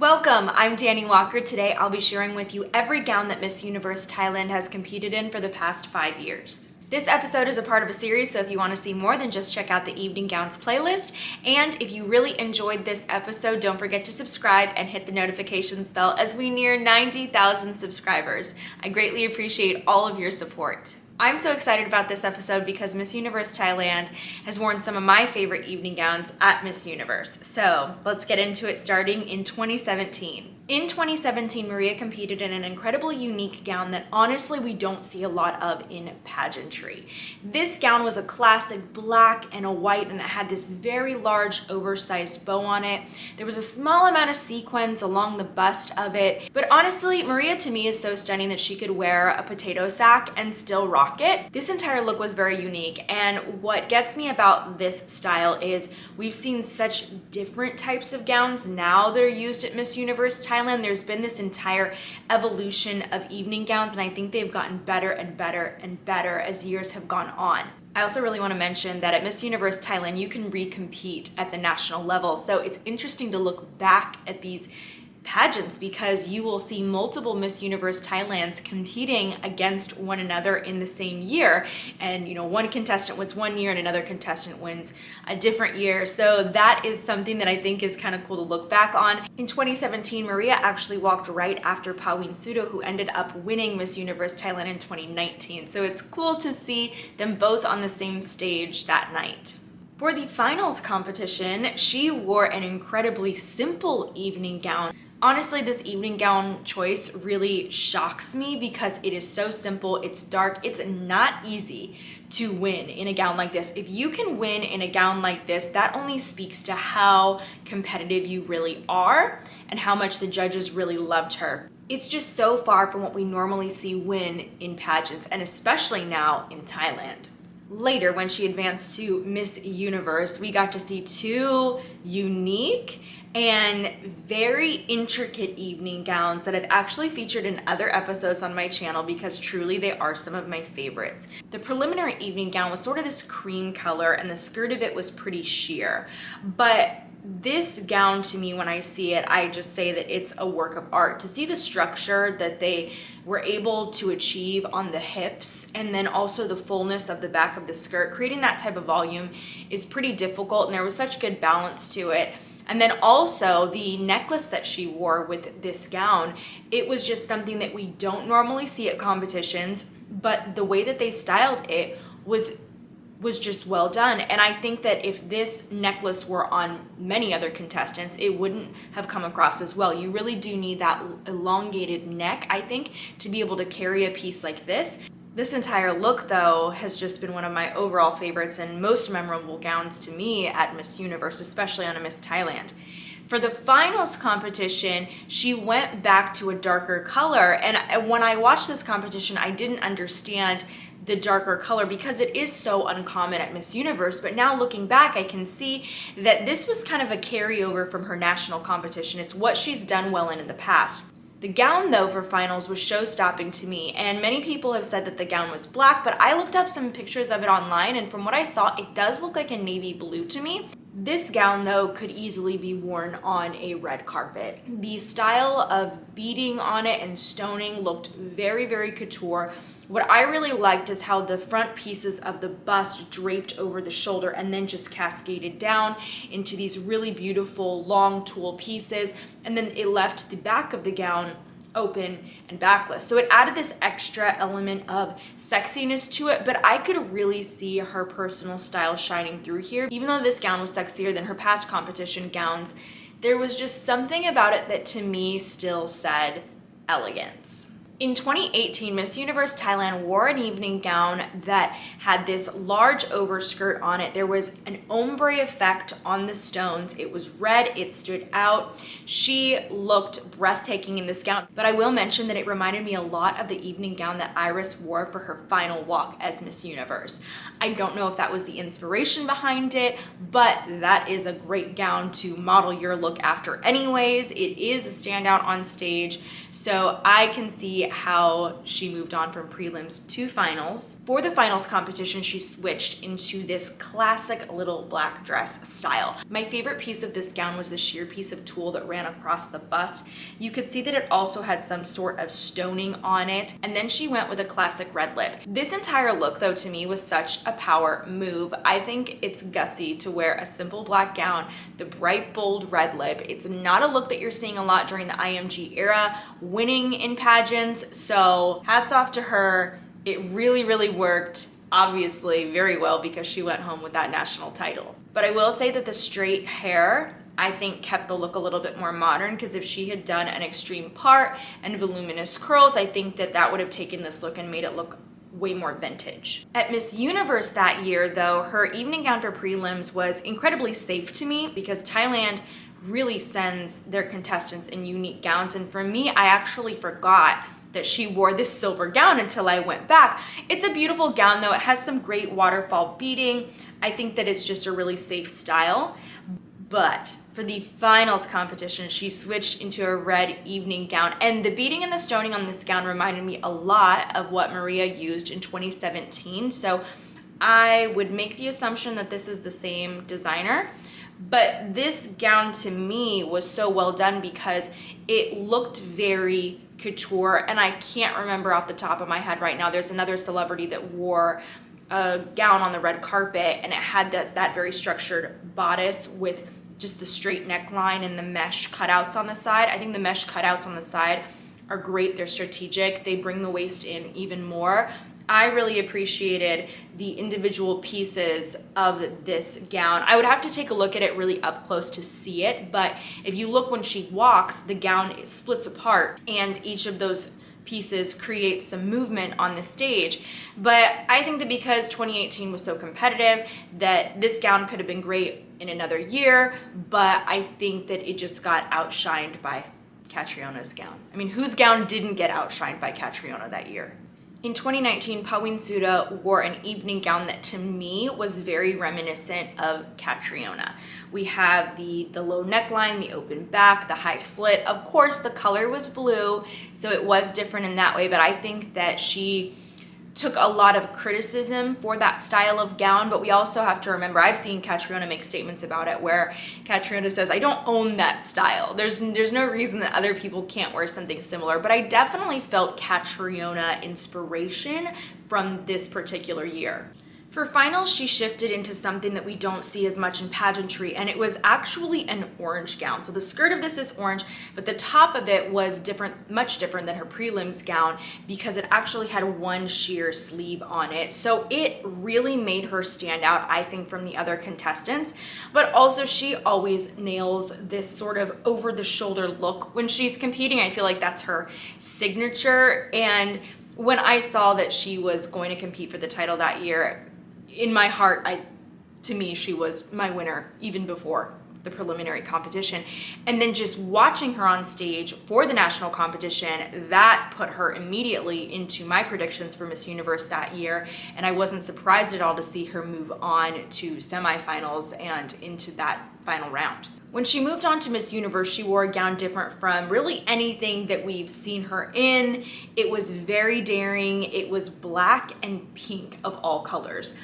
Welcome, I'm Dani Walker. Today I'll be sharing with you every gown that Miss Universe Thailand has competed in for the past 5 years. This episode is a part of a series, so if you want to see more, then just check out the Evening Gowns playlist. And if you really enjoyed this episode, don't forget to subscribe and hit the notifications bell as we near 90,000 subscribers. I greatly appreciate all of your support. I'm so excited about this episode because Miss Universe Thailand has worn some of my favorite evening gowns at Miss Universe. So let's get into it, starting in 2017. In 2017, Maria competed in an incredibly unique gown that honestly we don't see a lot of in pageantry. This gown was a classic black and a white, and it had this very large oversized bow on it. There was a small amount of sequins along the bust of it, but honestly, Maria to me is so stunning that she could wear a potato sack and still rock it. This entire look was very unique, and what gets me about this style is we've seen such different types of gowns now that are used at Miss Universe Thailand. There's been this entire evolution of evening gowns, and I think they've gotten better and better and better as years have gone on. I also really want to mention that at Miss Universe Thailand, you can recompete at the national level. So it's interesting to look back at these pageants because you will see multiple Miss Universe Thailands competing against one another in the same year. And one contestant wins one year and another contestant wins a different year. So that is something that I think is kind of cool to look back on. In 2017, Maria actually walked right after Pawin Sudo, who ended up winning Miss Universe Thailand in 2019. So it's cool to see them both on the same stage that night. For the finals competition, she wore an incredibly simple evening gown. Honestly, this evening gown choice really shocks me because it is so simple, it's dark, it's not easy to win in a gown like this. If you can win in a gown like this, that only speaks to how competitive you really are and how much the judges really loved her. It's just so far from what we normally see win in pageants, and especially now in Thailand. Later, when she advanced to Miss Universe, we got to see two unique and very intricate evening gowns that I've actually featured in other episodes on my channel because truly they are some of my favorites. The preliminary evening gown was sort of this cream color and the skirt of it was pretty sheer. But this gown to me, when I see it, I just say that it's a work of art. To see the structure that they were able to achieve on the hips and then also the fullness of the back of the skirt, creating that type of volume is pretty difficult, and there was such good balance to it. And then also the necklace that she wore with this gown, it was just something that we don't normally see at competitions, but the way that they styled it was just well done. And I think that if this necklace were on many other contestants, it wouldn't have come across as well. You really do need that elongated neck, I think, to be able to carry a piece like this. This entire look, though, has just been one of my overall favorites and most memorable gowns to me at Miss Universe, especially on a Miss Thailand. For the finals competition, she went back to a darker color, and when I watched this competition, I didn't understand the darker color because it is so uncommon at Miss Universe, but now looking back, I can see that this was kind of a carryover from her national competition. It's what she's done well in the past. The gown, though, for finals was show-stopping to me, and many people have said that the gown was black, but I looked up some pictures of it online, and from what I saw, it does look like a navy blue to me. This gown, though, could easily be worn on a red carpet. The style of beading on it and stoning looked very, very couture. What I really liked is how the front pieces of the bust draped over the shoulder and then just cascaded down into these really beautiful long tulle pieces, and then it left the back of the gown open and backless. So it added this extra element of sexiness to it, but I could really see her personal style shining through here. Even though this gown was sexier than her past competition gowns, there was just something about it that to me still said elegance. In 2018, Miss Universe Thailand wore an evening gown that had this large overskirt on it. There was an ombre effect on the stones. It was red, it stood out. She looked breathtaking in this gown, but I will mention that it reminded me a lot of the evening gown that Iris wore for her final walk as Miss Universe. I don't know if that was the inspiration behind it, but that is a great gown to model your look after anyways. It is a standout on stage, so I can see how she moved on from prelims to finals. For the finals competition, she switched into this classic little black dress style. My favorite piece of this gown was the sheer piece of tulle that ran across the bust. You could see that it also had some sort of stoning on it, and then she went with a classic red lip. This entire look, though, to me was such a power move. I think it's gutsy to wear a simple black gown, the bright, bold red lip. It's not a look that you're seeing a lot during the IMG era, winning in pageants, so hats off to her. It really, really worked, obviously, very well because she went home with that national title. But I will say that the straight hair, I think, kept the look a little bit more modern, because if she had done an extreme part and voluminous curls, I think that that would have taken this look and made it look way more vintage. At Miss Universe that year, though, her evening gown for prelims was incredibly safe to me because Thailand really sends their contestants in unique gowns, and for me, I actually forgot that she wore this silver gown until I went back. It's a beautiful gown, though. It has some great waterfall beading. I think that it's just a really safe style. But for the finals competition, she switched into a red evening gown, and the beading and the stoning on this gown reminded me a lot of what Maria used in 2017. So I would make the assumption that this is the same designer. But this gown to me was so well done because it looked very couture, and I can't remember off the top of my head right now. There's another celebrity that wore a gown on the red carpet, and it had that very structured bodice with just the straight neckline and the mesh cutouts on the side. I think the mesh cutouts on the side are great. They're strategic. They bring the waist in even more. I really appreciated the individual pieces of this gown. I would have to take a look at it really up close to see it, but if you look when she walks, the gown splits apart and each of those pieces create some movement on the stage. But I think that because 2018 was so competitive, that this gown could have been great in another year, but I think that it just got outshined by Catriona's gown. I mean, whose gown didn't get outshined by Catriona that year? In 2019, Pawin Suda wore an evening gown that to me was very reminiscent of Catriona. We have the low neckline, the open back, the high slit. Of course, the color was blue, so it was different in that way, but I think that she took a lot of criticism for that style of gown, but we also have to remember, I've seen Catriona make statements about it where Catriona says, I don't own that style. There's no reason that other people can't wear something similar, but I definitely felt Catriona inspiration from this particular year. For finals, she shifted into something that we don't see as much in pageantry, and it was actually an orange gown. So the skirt of this is orange, but the top of it was different, much different than her prelims gown because it actually had one sheer sleeve on it. So it really made her stand out, I think, from the other contestants. But also she always nails this sort of over-the-shoulder look when she's competing. I feel like that's her signature. And when I saw that she was going to compete for the title that year, in my heart, to me, she was my winner even before the preliminary competition. And then just watching her on stage for the national competition, that put her immediately into my predictions for Miss Universe that year. And I wasn't surprised at all to see her move on to semifinals and into that final round. When she moved on to Miss Universe, she wore a gown different from really anything that we've seen her in. It was very daring. It was black and pink of all colors.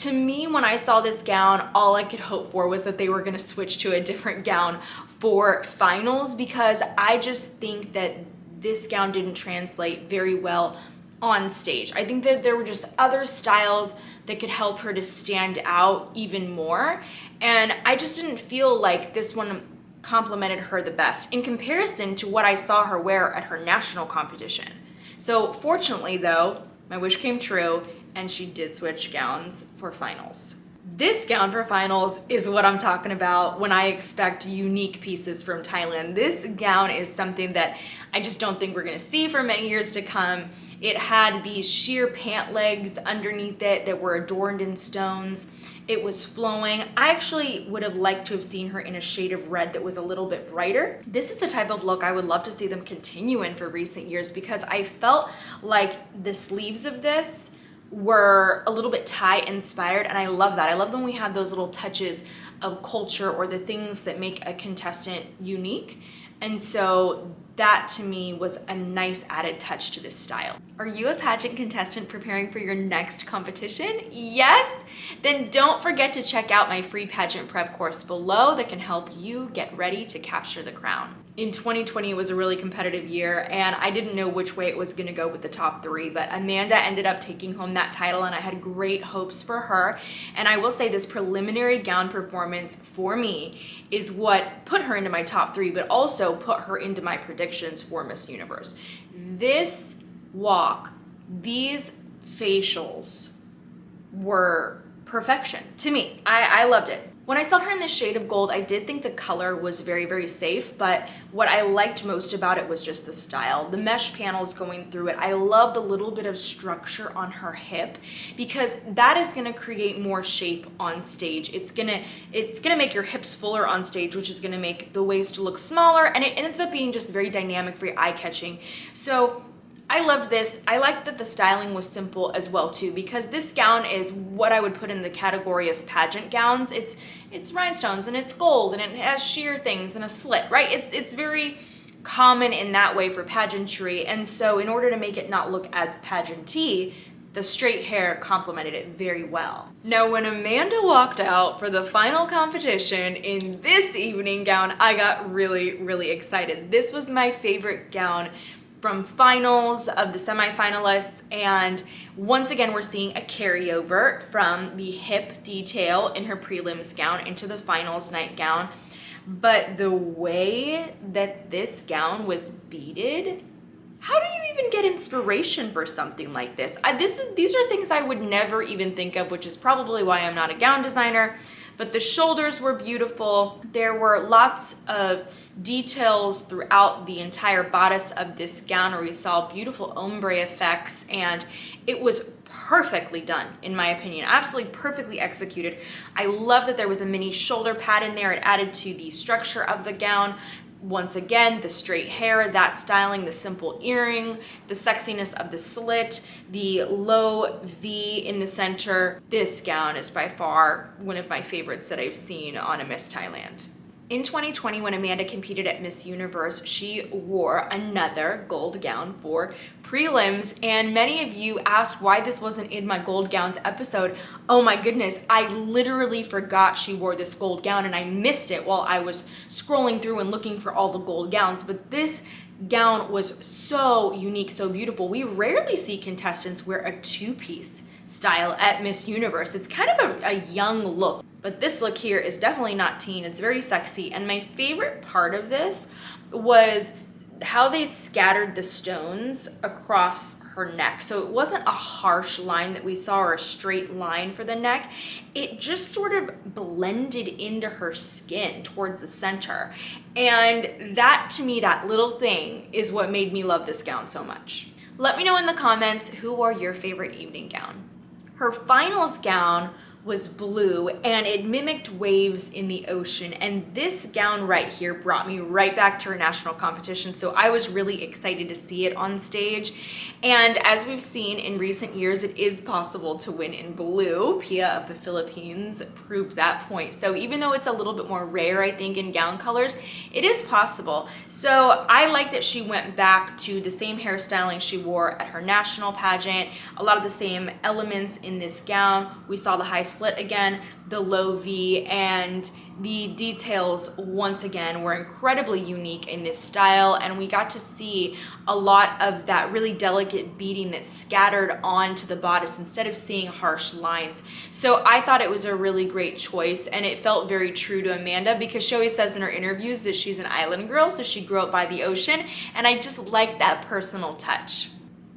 To me, when I saw this gown, all I could hope for was that they were gonna switch to a different gown for finals, because I just think that this gown didn't translate very well on stage. I think that there were just other styles that could help her to stand out even more, and I just didn't feel like this one complimented her the best in comparison to what I saw her wear at her national competition. So fortunately though, my wish came true, and she did switch gowns for finals. This gown for finals is what I'm talking about when I expect unique pieces from Thailand. This gown is something that I just don't think we're gonna see for many years to come. It had these sheer pant legs underneath it that were adorned in stones. It was flowing. I actually would have liked to have seen her in a shade of red that was a little bit brighter. This is the type of look I would love to see them continue in for recent years, because I felt like the sleeves of this were a little bit Thai inspired, and I love that. I love when we have those little touches of culture or the things that make a contestant unique. And so that to me was a nice added touch to this style. Are you a pageant contestant preparing for your next competition? Yes? Then don't forget to check out my free pageant prep course below that can help you get ready to capture the crown. In 2020, it was a really competitive year, and I didn't know which way it was gonna go with the top three, but Amanda ended up taking home that title, and I had great hopes for her. And I will say this preliminary gown performance for me is what put her into my top three, but also put her into my predictions for Miss Universe. This walk, these facials were perfection to me. I loved it. When I saw her in this shade of gold, I did think the color was very, very safe, but what I liked most about it was just the style. The mesh panels going through it. I love the little bit of structure on her hip because that is gonna create more shape on stage. It's gonna make your hips fuller on stage, which is gonna make the waist look smaller, and it ends up being just very dynamic, very eye-catching. So I loved this. I liked that the styling was simple as well too, because this gown is what I would put in the category of pageant gowns. It's rhinestones and it's gold and it has sheer things and a slit, right? It's very common in that way for pageantry. And so in order to make it not look as pageanty, the straight hair complemented it very well. Now, when Amanda walked out for the final competition in this evening gown, I got really, really excited. This was my favorite gown from finals of the semifinalists, and once again we're seeing a carryover from the hip detail in her prelims gown into the finals night gown. But the way that this gown was beaded, how do you even get inspiration for something like this? These are things I would never even think of, which is probably why I'm not a gown designer. But the shoulders were beautiful. There were lots of details throughout the entire bodice of this gown where we saw beautiful ombre effects, and it was perfectly done, in my opinion. Absolutely perfectly executed. I love that there was a mini shoulder pad in there. It added to the structure of the gown. Once again, the straight hair, that styling, the simple earring, the sexiness of the slit, the low V in the center. This gown is by far one of my favorites that I've seen on a Miss Thailand. In 2020, when Amanda competed at Miss Universe, she wore another gold gown for prelims, and many of you asked why this wasn't in my gold gowns episode. Oh my goodness, I literally forgot she wore this gold gown and I missed it while I was scrolling through and looking for all the gold gowns, but this gown was so unique, so beautiful. We rarely see contestants wear a two-piece style at Miss Universe. It's kind of a young look. But this look here is definitely not teen. It's very sexy. And my favorite part of this was how they scattered the stones across her neck. So it wasn't a harsh line that we saw or a straight line for the neck. It just sort of blended into her skin towards the center. And that, to me, that little thing is what made me love this gown so much. Let me know in the comments who wore your favorite evening gown. Her finals gown was blue and it mimicked waves in the ocean, and this gown right here brought me right back to her national competition, so I was really excited to see it on stage. And as we've seen in recent years, it is possible to win in blue. Pia of the Philippines proved that point. So even though it's a little bit more rare, I think, in gown colors, it is possible. So I like that she went back to the same hairstyling she wore at her national pageant, a lot of the same elements in this gown. We saw the high slit again, the low V, and the details once again were incredibly unique in this style, and we got to see a lot of that really delicate beading that scattered onto the bodice instead of seeing harsh lines. So I thought it was a really great choice, and it felt very true to Amanda because she always says in her interviews that she's an island girl, so she grew up by the ocean, and I just like that personal touch.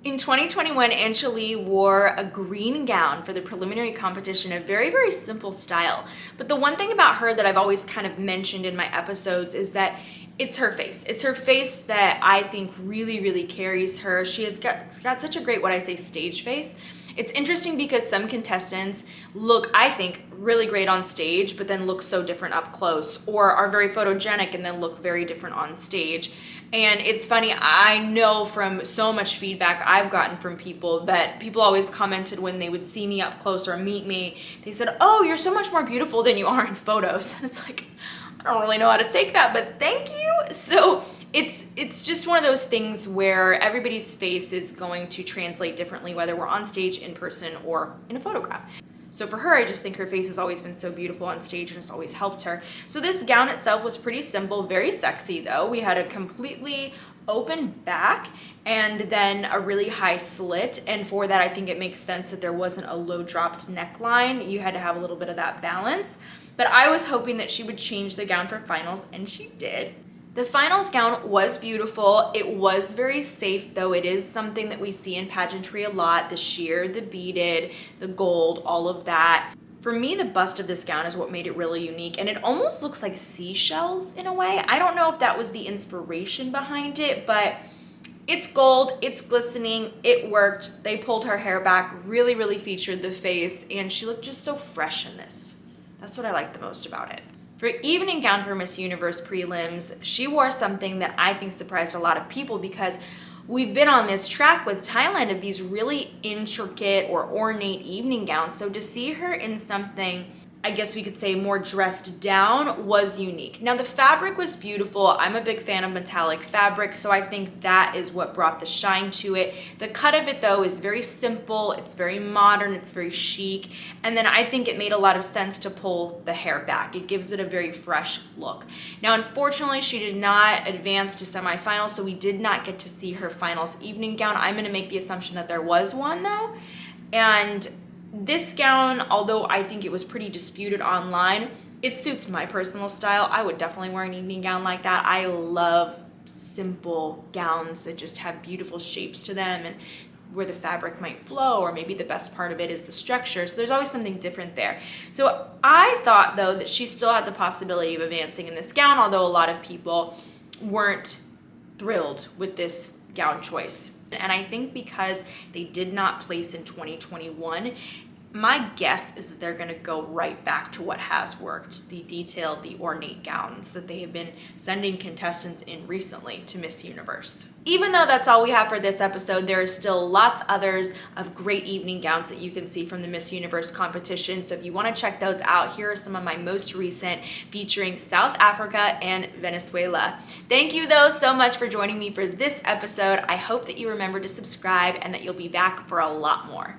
In 2021, Anjali wore a green gown for the preliminary competition, a very, very simple style. But the one thing about her that I've always kind of mentioned in my episodes is that it's her face. It's her face that I think really, really carries her. She has got such a great, what I say, stage face. It's interesting because some contestants look, I think, really great on stage, but then look so different up close, or are very photogenic and then look very different on stage. And it's funny, I know from so much feedback I've gotten from people that people always commented when they would see me up close or meet me, they said, "Oh, you're so much more beautiful than you are in photos." And it's like, I don't really know how to take that, but thank you. So it's just one of those things where everybody's face is going to translate differently, whether we're on stage, in person, or in a photograph. So for her, I just think her face has always been so beautiful on stage and it's always helped her. So this gown itself was pretty simple, very sexy though. We had a completely open back and then a really high slit. And for that, I think it makes sense that there wasn't a low dropped neckline. You had to have a little bit of that balance. But I was hoping that she would change the gown for finals, and she did. The finals gown was beautiful. It was very safe, though. It is something that we see in pageantry a lot, the sheer, the beaded, the gold, all of that. For me, the bust of this gown is what made it really unique, and it almost looks like seashells in a way. I don't know if that was the inspiration behind it, but it's gold, it's glistening, it worked. They pulled her hair back, really, really featured the face, and she looked just so fresh in this. That's what I like the most about it. For evening gown for Miss Universe prelims, she wore something that I think surprised a lot of people because we've been on this track with Thailand of these really intricate or ornate evening gowns. So to see her in something, I guess we could say more dressed down, was unique. Now the fabric was beautiful. I'm a big fan of metallic fabric, so I think that is what brought the shine to it. The cut of it though is very simple, it's very modern, it's very chic, and then I think it made a lot of sense to pull the hair back. It gives it a very fresh look. Now unfortunately she did not advance to semifinals, so we did not get to see her finals evening gown. I'm gonna make the assumption that there was one though, and this gown, although I think it was pretty disputed online, it suits my personal style. I would definitely wear an evening gown like that. I love simple gowns that just have beautiful shapes to them and where the fabric might flow, or maybe the best part of it is the structure. So there's always something different there. So I thought though that she still had the possibility of advancing in this gown, although a lot of people weren't thrilled with this gown choice. And I think because they did not place in 2021, my guess is that they're gonna go right back to what has worked, the detailed, the ornate gowns that they have been sending contestants in recently to Miss Universe. Even though that's all we have for this episode, there is still lots others of great evening gowns that you can see from the Miss Universe competition. So if you wanna check those out, here are some of my most recent featuring South Africa and Venezuela. Thank you though so much for joining me for this episode. I hope that you remember to subscribe and that you'll be back for a lot more.